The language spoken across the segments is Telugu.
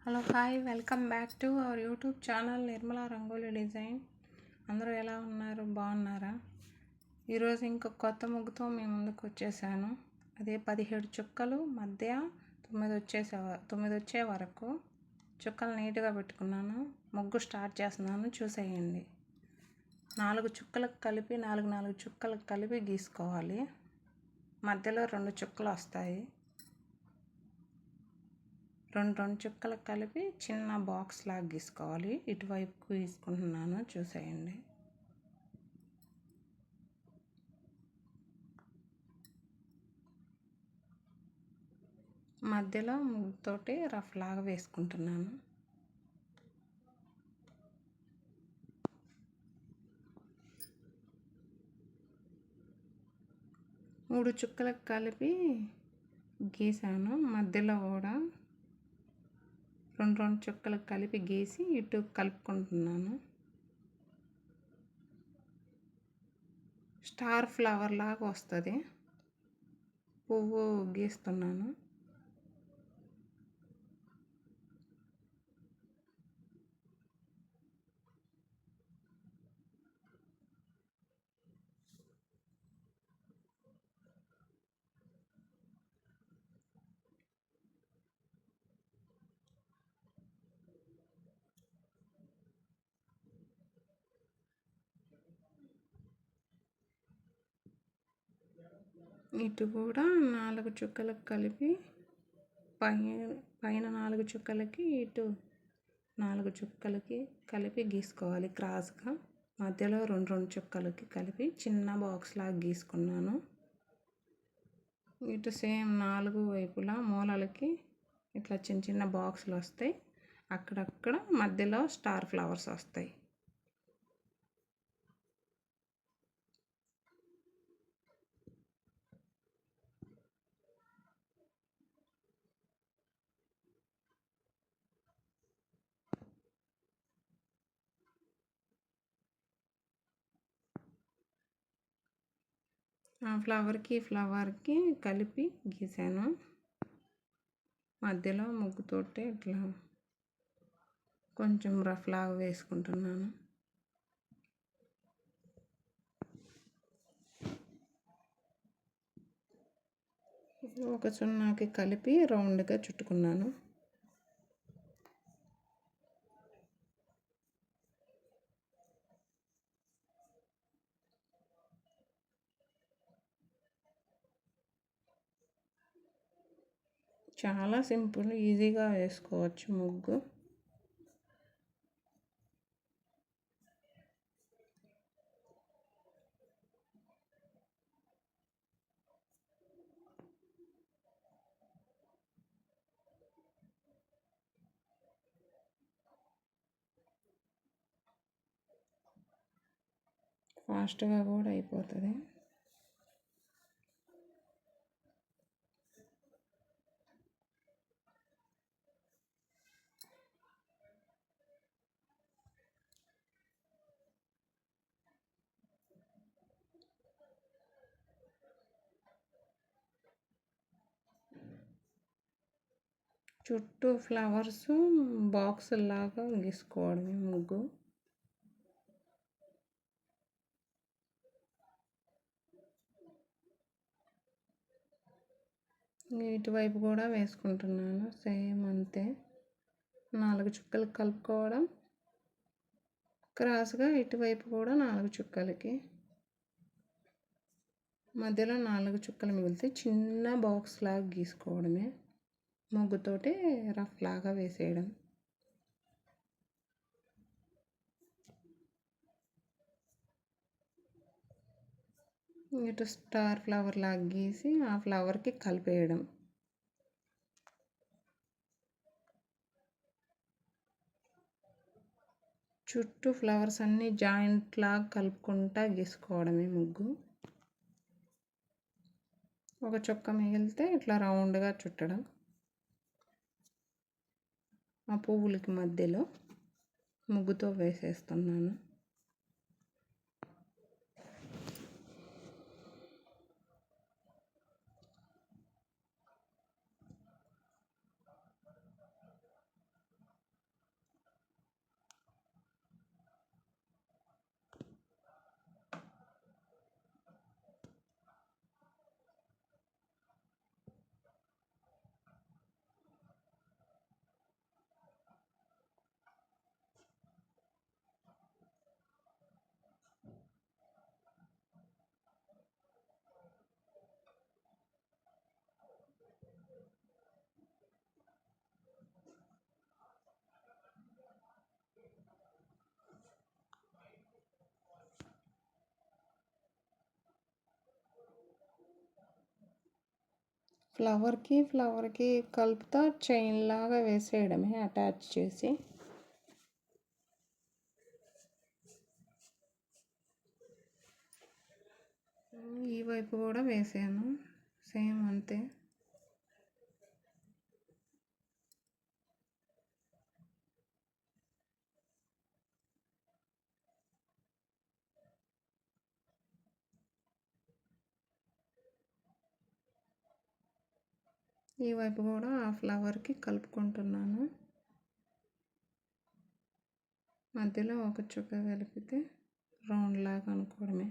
Hello hi, welcome back to our YouTube channel Nirmala rangoli design. అందరూ ఎలా ఉన్నారు? బాగున్నారా? ఈరోజు ఇంకొక కొత్త ముగ్గుతో మీ ముందుకు వచ్చేసాను. అదే 17 చుక్కలు మధ్య 9 వచ్చే వరకు చుక్కలు నీట్గా పెట్టుకున్నాను. ముగ్గు స్టార్ట్ చేస్తున్నాను, చూసేయండి. 4 చుక్కలకు కలిపి 4 చుక్కలకు కలిపి గీసుకోవాలి. మధ్యలో 2 చుక్కలు వస్తాయి. రెండు చుక్కలకు కలిపి చిన్న బాక్స్ లాగా గీసుకోవాలి. ఇటువైపు గీసుకుంటున్నాను, చూసేయండి. మధ్యలో ముగ్గుతోటి రఫ్ లాగా వేసుకుంటున్నాను. మూడు చుక్కలకు కలిపి గీసాను. మధ్యలో కూడా రెండు చుక్కలకు కలిపి గీసి ఇటు కలుపుకుంటున్నాను. స్టార్ ఫ్లవర్ లాగా వస్తుంది. పువ్వు గీస్తున్నాను. ఇటు కూడా 4 చుక్కలకు కలిపి పైన 4 చుక్కలకి ఇటు 4 చుక్కలకి కలిపి గీసుకోవాలి క్రాస్గా. మధ్యలో రెండు చుక్కలకి కలిపి చిన్న బాక్స్ లాగా గీసుకున్నాను. ఇటు సేమ్ 4 వైపులా మూలలకి ఇట్లా చిన్న చిన్న బాక్సులు వస్తాయి. అక్కడక్కడ మధ్యలో స్టార్ ఫ్లవర్స్ వస్తాయి. ఆ ఫ్లవర్కి కలిపి గీసాను. మధ్యలో ముగ్గుతోటి ఇట్లా కొంచెం రఫ్ లాగా వేసుకుంటున్నాను. ఒక సున్నాకి కలిపి రౌండ్గా చుట్టుకున్నాను. చాలా సింపుల్, ఈజీగా వేసుకోవచ్చు ముగ్గు. ఫాస్ట్గా కూడా అయిపోతుంది. చుట్టూ ఫ్లవర్స్ బాక్స్ లాగా గీసుకోవడమే ముగ్గు. ఇటువైపు కూడా వేసుకుంటున్నాను, సేమ్ అంతే. 4 చుక్కలు కలుపుకోవడం, క్రాస్గా ఇటువైపు కూడా 4 చుక్కలకి, మధ్యలో 4 చుక్కలు మిగిలితే చిన్న బాక్స్ లాగా గీసుకోవడమే. ముగ్గుతోటి రఫ్ లాగా వేసేయడం. ఇటు స్టార్ ఫ్లవర్ లాగా గీసి ఆ ఫ్లవర్కి కలిపేయడం. చుట్టూ ఫ్లవర్స్ అన్నీ జాయింట్ లాగా కలుపుకుంటా గీసుకోవడమే ముగ్గు. ఒక చుక్క మిగిలితే ఇట్లా రౌండ్గా చుట్టడం. ఆ పువ్వులకి మధ్యలో ముగ్గుతో వేసేస్తున్నాను. ఫ్లవర్కి కలుపుతా చైన్ లాగా వేసేయడమే అటాచ్ చేసి. ఈ వైపు కూడా వేసాను, సేమ్ అంతే. ఈ వైపు కూడా ఆ ఫ్లవర్కి కలుపుకుంటున్నాను. మధ్యలో ఒక చుక్క కలిపితే రౌండ్ లాగా అనుకోవడమే.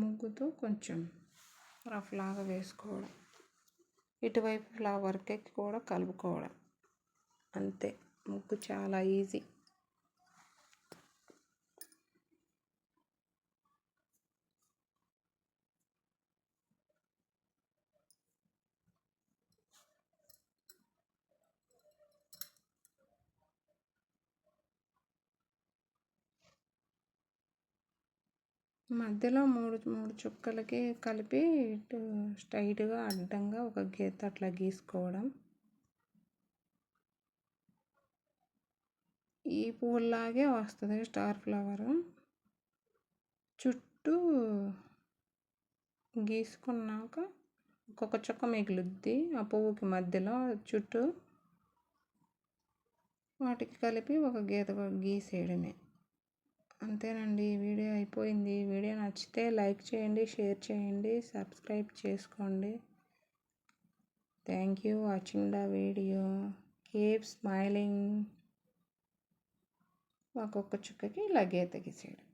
ముగ్గుతో కొంచెం రఫ్ లాగా వేసుకోవడం, ఇటువైపు ఫ్లవర్కి కూడా కలుపుకోవడం అంతే. ముగ్గు చాలా ఈజీ. మధ్యలో మూడు చుక్కలకి కలిపి ఇటు స్ట్రైట్గా అడ్డంగా ఒక గీత అట్లా గీసుకోవడం. ఈ పువ్వులాగే వస్తుంది స్టార్ ఫ్లవర్. చుట్టూ గీసుకున్నాక ఒక్కొక్క చుక్క మిగులుద్ది ఆ పువ్వుకి మధ్యలో చుట్టూ, వాటికి కలిపి ఒక గీత గీసేయడమే. అంతేనండి, ఈ వీడియో అయిపోయింది. ఈ వీడియో నచ్చితే లైక్ చేయండి, షేర్ చేయండి, సబ్స్క్రైబ్ చేసుకోండి. Thank you watching the video. Keep smiling. ఒక్కొక్క చుక్కకి ఇలా గీత గీసేయడం.